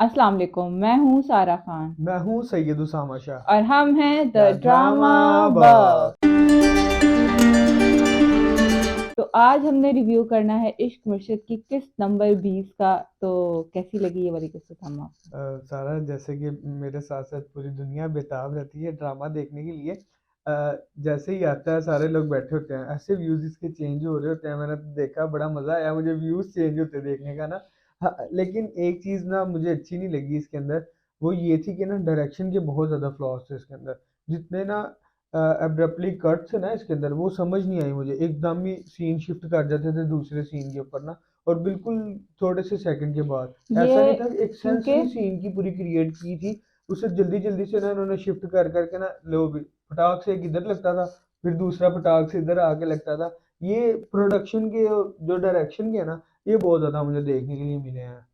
अस्सलाम वालेकुम। मैं हूँ सारा खान मैं हूँ सैयद उसामा शाह। और हम हैं the the drama drama bug. Box. तो आज हमने रिव्यू करना है इश्क मुर्शिद की किस्त नंबर 20 का। तो कैसी लगी ये वाली किस्त हम आप? सारा जैसे कि मेरे साथ साथ पूरी दुनिया बेताब रहती है ड्रामा देखने के लिए। जैसे ही आता है सारे लोग बैठे होते हैं, ऐसे व्यूज इसके चेंज हो रहे होते हैं। मैंने तो देखा, बड़ा मजा आया मुझे व्यूज चेंज होते देखने का ना। हाँ, लेकिन एक चीज ना मुझे अच्छी नहीं लगी इसके अंदर। वो ये थी कि ना डायरेक्शन के बहुत ज्यादा फ्लॉज थे इसके अंदर। जितने ना एब्रप्टली कट्स है ना इसके अंदर, वो समझ नहीं आई मुझे। एकदम ही सीन शिफ्ट कर जाते थे दूसरे सीन के ऊपर ना, और बिल्कुल थोड़े से सेकंड के बाद। ऐसा नहीं ये था कि एक सेंस क्योंकि नहीं सीन की पूरी क्रिएट की थी। उसे जल्दी जल्दी से ना उन्होंने शिफ्ट कर करके ना, लो भी फटाक से एक इधर लगता था, फिर दूसरा फटाक से इधर आके लगता था। ये प्रोडक्शन के और जो डायरेक्शन के है ना, ये बहुत ज्यादा मुझे देखने के लिए मिले हैं।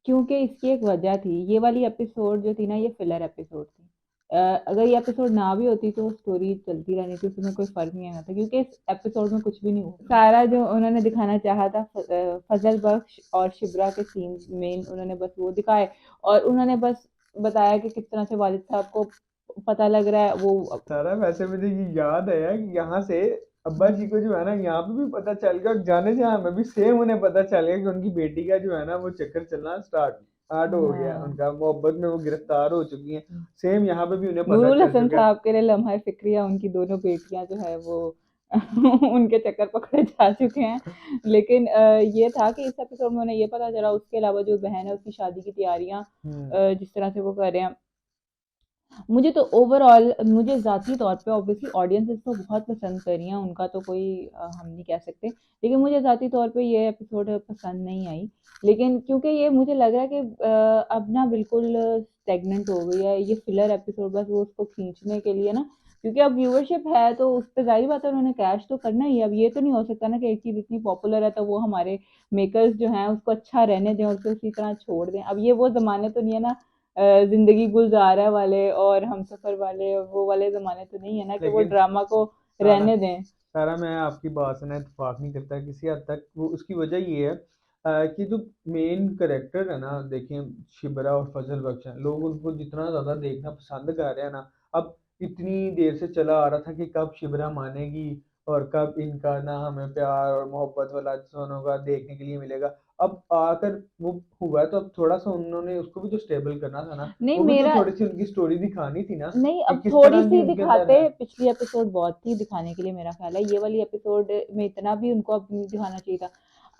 क्योंकि इसकी एक वजह थी, ये वाली एपिसोड जो थी ना, ये फिलर एपिसोड थी। अगर ये एपिसोड ना भी होती तो स्टोरी चलती रहनी थी, उसमें कोई फर्क नहीं आना था क्योंकि इस एपिसोड में कुछ भी नहीं हुआ। सारा जो उन्होंने दिखाना चाहा था फजल बख्श और शिबरा के सीन मेन उन्होंने बस वो दिखाए। और उन्होंने बस बताया कि किस तरह से वालिद साहब को पता लग रहा है वो। सारा वैसे मुझे ये याद आया कि यहाँ से अब्बा जी को जो है ना, यहाँ पे भी पता चल गया, और जाने जहाँ में भी सेम उन्हें पता चल गया कि उनकी बेटी का जो है ना वो चक्कर चलना स्टार्ट स्टार्ट हो गया है। हाँ। उनका मोहब्बत में वो गिरफ्तार हो चुकी हैं। सेम यहाँ पे भी उन्हें पता नूरुल चल हसन चुका है। साहब के लिए लम्हा फिक्रिया, उनकी दोनों बेटियां जो है वो उनके चक्कर पकड़े जा चुके हैं। लेकिन ये था कि इस एपिसोड में उन्हें ये पता चला, उसके अलावा जो बहन है उसकी शादी की तैयारियां हम्म। जिस तरह से वो कर रहे हैं। मुझे तो ओवरऑल, मुझे ज़ाती तौर पे ऑब्वियसली ऑडियंसेस तो बहुत पसंद कर रही हैं, उनका तो कोई हम नहीं कह सकते। लेकिन मुझे ज़ाती तौर पे ये एपिसोड पसंद नहीं आई। लेकिन क्योंकि ये मुझे लग रहा है कि अब ना बिल्कुल स्टेगनेंट हो गई है ये फिलर एपिसोड, बस वो उसको खींचने के लिए ना। क्योंकि अब व्यूअरशिप है तो उस पर जाहिर बात है उन्होंने कैश तो करना ही है। अब ये तो नहीं हो सकता ना कि एक चीज़ इतनी पॉपुलर है तो वो हमारे मेकर्स जो हैं उसको अच्छा रहने दें और उसे उसी तरह छोड़ दें। अब ये वो ज़माने तो नहीं है ना, जिंदगी गुलजारा वाले और हमसफर वाले, वो वाले जमाने तो नहीं है ना कि वो लेकिन ड्रामा को सारा रहने दें। सारा मैं आपकी बात से ना इत्तेफाक नहीं करता किसी हद तक। वो उसकी वजह ये है कि जो मेन करेक्टर है ना, देखें शिबरा और फजल बख्श हैं, लोग उनको जितना ज्यादा देखना पसंद कर रहे हैं ना। अब इतनी देर से चला आ रहा था कि कब शिबरा मानेगी और कब इनका ना हमें प्यार और मोहब्बत वाला दोनों का देखने के लिए मिलेगा। अब आकर वो हुआ, तो अब थोड़ा सा उन्होंने उसको भी तो स्टेबल करना था ना। नहीं वो भी तो मेरा, थोड़ी सी उनकी स्टोरी दिखानी थी ना, नहीं कि अब किस थोड़ी तरह की सी उनके अंदर दिखाते। है। पिछली एपिसोड बहुत थी दिखाने के लिए, मेरा ख्याल है ये वाली एपिसोड में इतना भी उनको अब नहीं दिखाना चाहिए था।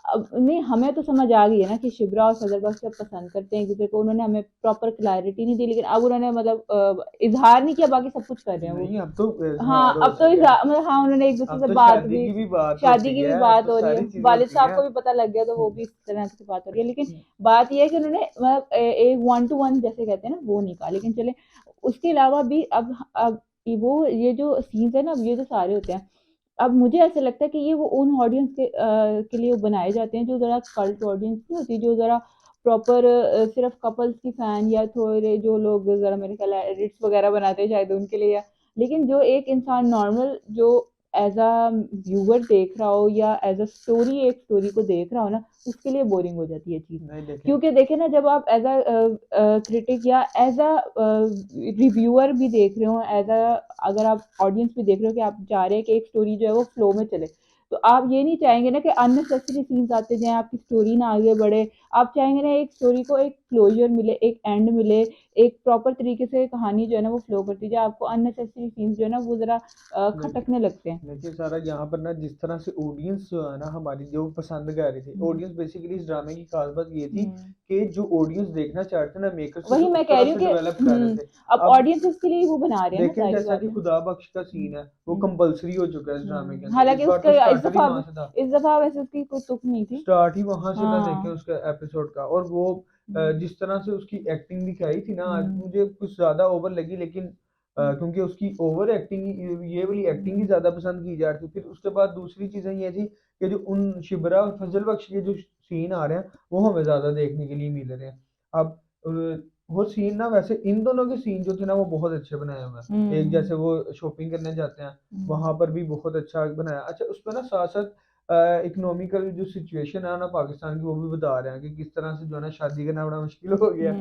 अब नहीं, हमें तो समझ आ गई है ना कि शिबरा और सदर बख्श जब पसंद करते हैं एक दूसरे को। उन्होंने हमें प्रॉपर क्लैरिटी नहीं दी, लेकिन अब उन्होंने मतलब इजहार नहीं किया, बाकी सब कुछ कर रहे हैं वो। नहीं, अब तो हाँ इजहार हो अब तो चुका है। मतलब हाँ, उन्होंने एक दूसरे अब से तो बात शादी भी, की भी बात शादी होती की भी है, अब बात तो हो रही है, सारी चीजें वालिद होती साहब हैं। को भी पता लग गया तो वो भी इस तरह से बात हो रही है। लेकिन बात यह है कि उन्होंने मतलब एक वन टू वन जैसे कहते हैं ना वो नहीं कहा। लेकिन चले, उसके अलावा भी अब वो ये जो सीन्स है ना, अब ये जो सारे होते हैं, अब मुझे ऐसा लगता है कि ये वो उन ऑडियंस के लिए वो बनाए जाते हैं जो ज़रा कल्ट ऑडियंस नहीं होती, जो ज़रा प्रॉपर सिर्फ कपल्स की फैन या थोड़े जो लोग ज़रा मेरे ख्याल एडिट्स वगैरह बनाते हैं शायद उनके लिए। या लेकिन जो एक इंसान नॉर्मल जो एज अ व्यूअर देख रहा हो या एज अ स्टोरी एक स्टोरी को देख रहा हो ना, उसके लिए बोरिंग हो जाती है चीज़। नहीं देखें। क्योंकि देखे ना, जब आप एज अ क्रिटिक या एज अ रिव्यूअर भी देख रहे हो, एज अ अगर आप ऑडियंस भी देख रहे हो कि आप चाह रहे हैं कि एक स्टोरी जो है वो फ्लो में चले, तो आप ये नहीं चाहेंगे ना कि अननेसेसरी सीन्स आते जाएं, आपकी स्टोरी ना आगे बढ़े। आप चाहेंगे ना एक स्टोरी को एक क्लोजर मिले, एक एंड मिले, एक प्रॉपर तरीके से कहानी जो है ना वो फ्लो करती जाए। आपको अननेसेसरी सीन्स जो है ना वो जरा नहीं, खटकने लगते हैं। देखिए सारा यहाँ पर ना, जिस तरह से ऑडियंस जो है ना हमारी जो पसंद कर रही थी, हम्म। ऑडियंस बेसिकली इस ड्रामे की खास बात ये थी हम्म। कि जो ऑडियंस देखना चाहते थे ना, मेकर्स उसे वही मैं उस कह तरह रही हूँ से कि डेवलप कर रहे थे। अब अब ऑडियंसेस के लिए वो बना रहे हैं ना, देखें, जाहिर जैसा बात कि है। खुदा बख्श का सीन है, वो कंपलसरी हो चुका है इस ड्रामे के अंदर। इस हालांकि बार तो उसका स्टार्टर ही वहां से था। इस दफा वैसे उसकी कोई तुक नहीं थी। स्टार्ट ही वहां से था, देखें हाँ। उसका एपिसोड का। और वो जिस तरह से उसकी एक्टिंग दिखाई थी ना, आज हम्म। मुझे कुछ ज्यादा ओवर लगी। लेकिन क्योंकि उसकी ओवर एक्टिंग, ये वाली एक्टिंग ही ज्यादा पसंद की जा रही थी। फिर उसके बाद दूसरी चीजें ये थी कि जो उन शिबरा और फजल बख्श के जो सीन आ रहे हैं, वो हमें ज्यादा देखने के लिए मिल रहे हैं। अब वो सीन ना, वैसे इन दोनों के सीन जो थे ना वो बहुत अच्छे बनाए हुए हैं। एक हम्म। जैसे वो शॉपिंग करने जाते हैं, हम्म। वहां पर भी बहुत अच्छा बनाया। अच्छा, उसमें ना साथ साथ इकोनॉमिकल जो सिचुएशन है ना पाकिस्तान की, वो भी बता रहे हैं कि किस तरह से जो है ना शादी करना बड़ा मुश्किल हो गया।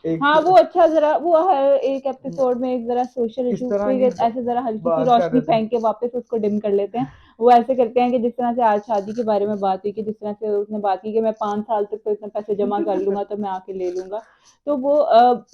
एक हाँ वो अच्छा जरा वो हर एक एपिसोड में एक जरा सोशल इस इशू तरह पे की ऐसे जरा हल्की सी बात कर रोशनी रहे थे। फेंक के वापस उसको डिम कर लेते हैं। वो ऐसे करते हैं कि जिस तरह से आज शादी के बारे में बात हुई कि जिस तरह से उसने बात की कि मैं 5 साल तक तो इतने पैसे जमा कर लूंगा तो मैं आके ले लूंगा। तो वो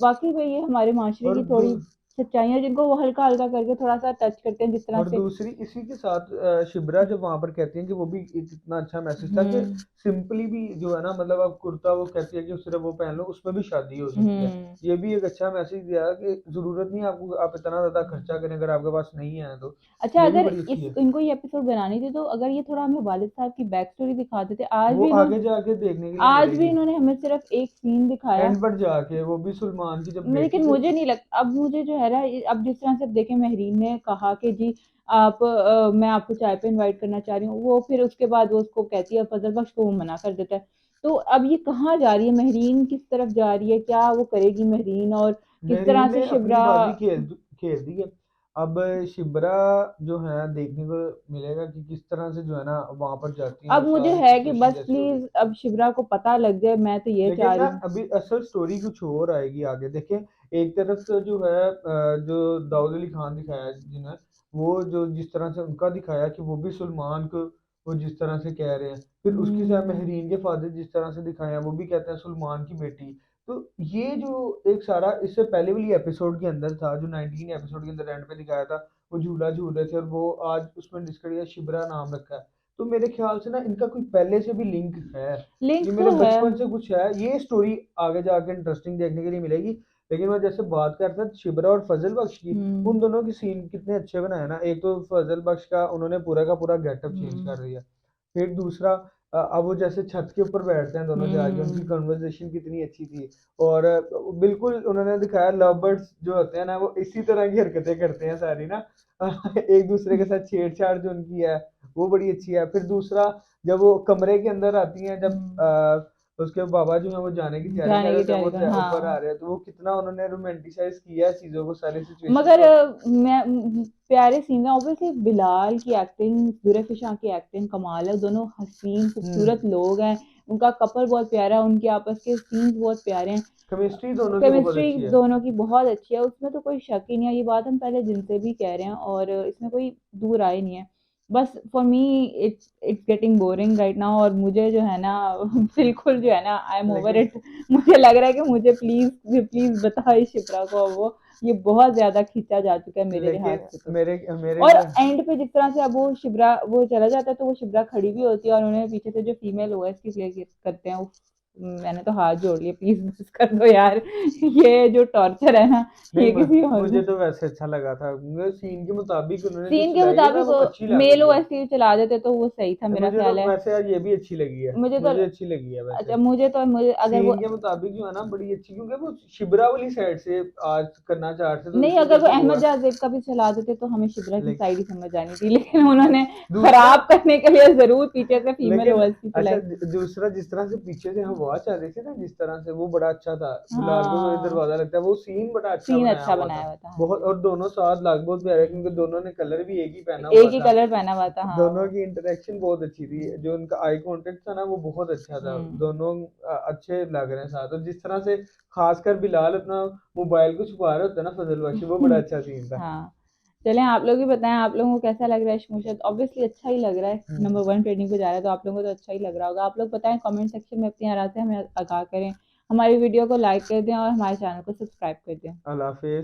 वाकई में ये हमारे माशरे और की थोड़ी सच्चाइयाँ जिनको वो हल्का हल्का करके थोड़ा सा टच करते हैं जिस तरह और से। दूसरी इसी के साथ शिबरा जब वहां पर कहती हैं कि वो भी एक इतना अच्छा मैसेज था कि हम्म सिंपली भी जो है ना, मतलब आप कुर्ता, वो कहती है कि सिर्फ वो पहन लो, उसमें भी शादी हो सकती है। हम्म ये भी एक अच्छा मैसेज दिया है कि जरूरत नहीं है आपको, आप इतना ज्यादा खर्चा करें अगर आपके पास नहीं है तो। अच्छा ये भी अगर बड़ी इस अच्छी है। इनको ये एपिसोड बनानी थी तो अगर ये थोड़ा हमें वालिद साहब की बैक स्टोरी दिखा देते। आज वो भी इन्होंने आगे जाके देखने के लिए आज भी मिलेगी, इन्होंने हमें सिर्फ एक सीन दिखाया। एंड पर जाके, वो भी सलमान की जब बेटी लेकिन थी। मुझे नहीं लगता अब मुझे जो है ना अब जिस तरह से अब देखें महरीन ने कहा कि जी आप मैं आपको चाय पे इनवाइट करना चाह रही हूँ वो फिर उसके बाद वो उसको कहती है फजल बख्श को वो मना कर देता है। तो अब ये कहाँ जा रही है महरीन किस तरफ जा रही है क्या वो करेगी महरीन और किस तरह मेहरीन से ने अपनी शिबरा। बाजी खेल खेल दी है। अब शिबरा जो है देखने को मिलेगा कि किस तरह से जो है ना वहां पर जाती है अब और मुझे सारी है कि सिचुएशन बस जैसी होगी। प्लीज अब शिबरा को पता लग जाए मैं तो ये चाह लेकिन ना रही हूँ। अभी असल स्टोरी कुछ और आएगी आगे, देखें। एक तरफ तो जो है जो दाऊद अली खान दिखाया है जिन्हें, वो जो जिस तरह से उनका दिखाया कि वो भी सलमान को वो जिस तरह से कह रहे हैं, फिर उसके साथ हम्म महरीन के फादर जिस तरह से दिखाए हैं, वो भी कहते हैं सलमान की बेटी। तो ये जो एक सारा इससे पहले वाली एपिसोड के अंदर था, जो 19 एपिसोड के अंदर एंड पे दिखाया था, वो झूला झूल रहे थे और वो आज उसमें डिस्कस किया शिबरा नाम रखा है। तो मेरे ख्याल से ना इनका कोई पहले से भी लिंक है। लिंक ये मेरे तो है। बचपन से कुछ है, ये स्टोरी आगे जाके इंटरेस्टिंग देखने के लिए मिलेगी। लेकिन मैं जैसे बात करता था शिबरा और फजल बख्श की, हम्म उन दोनों की सीन कितने अच्छे बनाए ना। एक तो फजल बख्श का उन्होंने पूरा का पूरा गेटअप चेंज हम्म कर दिया। फिर दूसरा अब वो जैसे छत के ऊपर बैठते हैं दोनों जाके, उनकी हम्म कन्वर्सेशन कितनी अच्छी थी। और बिल्कुल उन्होंने दिखाया लव बर्ड्स जो होते हैं ना, वो इसी तरह की हरकतें करते हैं सारी ना। एक दूसरे के साथ छेड़छाड़ जो उनकी है, वो बड़ी अच्छी है। फिर दूसरा, जब वो कमरे के अंदर आती हैं, जब हम्म उसके बाबा जो है वो जाने की तैयारी कर जाने रहे की होते हैं, तैयारी वो कर ऊपर आ हाँ। रहे हैं, तो वो कितना उन्होंने रोमांटिसाइज किया है चीजों को, सारी सिचुएशन मगर को। मैं प्यारे सीन है ऑब्वियसली बिलाल की एक्टिंग जुल्फी शाह की एक्टिंग कमाल है दोनों हसीन खूबसूरत हम्म। लोग हैं। उनका कपल बहुत प्यारा है उनके आपस के सीन्स बहुत प्यारे हैं। केमिस्ट्री दोनों की बहुत केमिस्ट्री अच्छी है। दोनों की बहुत अच्छी है उसमें तो कोई शक ही नहीं है। ये बात हम पहले दिन से भी कह रहे हैं और इसमें कोई दूर आए नहीं है। बस for me it's it's getting boring right now और मुझे जो है ना बिल्कुल जो है ना आई एम ओवर लेकिन इट। मुझे लग रहा है कि मुझे प्लीज प्लीज बता इस शिप्रा को अब वो ये बहुत ज्यादा खींचा जा चुका है मेरे लिहाज लेकिन से तो। मेरे मेरे और एंड पे जिस तरह से अब वो शिब्रा वो चला जाता है तो वो शिब्रा खड़ी भी होती है और उन्हें पीछे से जो फीमेल ओएसटी प्ले करते हैं मैंने तो हाथ जोड़ लिए प्लीज बस कर दो यार ये जो टॉर्चर है ना नहीं, ये किसी और मुझे को। तो वैसे अच्छा लगा था, सीन के मुताबिक उन्होंने जो सीन के सिलाई है ना, मुताबिक वो अच्छी लग मेल रही है। ओएसटी चला देते तो वो सही था मेरा मुझे तो ख्याल है। वैसे यार ये भी अच्छी लगी है, मुझे तो मुझे अच्छी लगी है अच्छा वैसे। मुझे अगर वो सीन के मुताबिक जो है ना बड़ी अच्छी, क्योंकि वो शिबरा वाली साइड से आज करना चाह रहे थे, तो नहीं इस अगर वजह वो से अहमद हुआ। जाजेब का भी चला देते तो हमें शिबरा की लेकिन साइड ही समझ आनी थी लेकिन उन्होंने दूसरा, खराब करने के लिए जरूर पीछे से फीमेल लेकिन ओएसटी अच्छा चलाई। दूसरा, जिस तरह से पीछे से हवा चल रही थी ना, जिस तरह से वो बड़ा अच्छा था। बिलाल को जो हाँ दरवाजा लगता है, वो सीन बड़ा अच्छा सीन बनाया अच्छा हुआ था। बनाया हुआ था हाँ बहुत, जी। और दोनों साथ लग बहुत प्यारे, क्योंकि दोनों ने कलर भी एक ही पहना एक हुआ ही था। कलर पहना हुआ था हाँ दोनों वो। की इंटरेक्शन बहुत अच्छी थी, जो उनका आई कांटेक्ट था ना, वो बहुत अच्छा था। हम्म दोनों अच्छे लग रहे हैं साथ। और जिस तरह से खासकर बिलाल अपना मोबाइल को छुपा रहे होते हैं ना फजल बख्श, वो बड़ा अच्छा सीन था। हाँ चलें आप लोग भी बताएं आप लोगों को कैसा लग रहा है शमूशत ऑब्वियसली अच्छा ही लग रहा है हम्म। नंबर 1 ट्रेनिंग पे जा रहा है तो आप लोगों को तो अच्छा ही लग रहा होगा। आप लोग बताएं कमेंट सेक्शन में अपनी राय से हमें आगाह करें। हमारी वीडियो को लाइक कर दें और हमारे चैनल को सब्सक्राइब कर दें। अल्लाह हाफिज।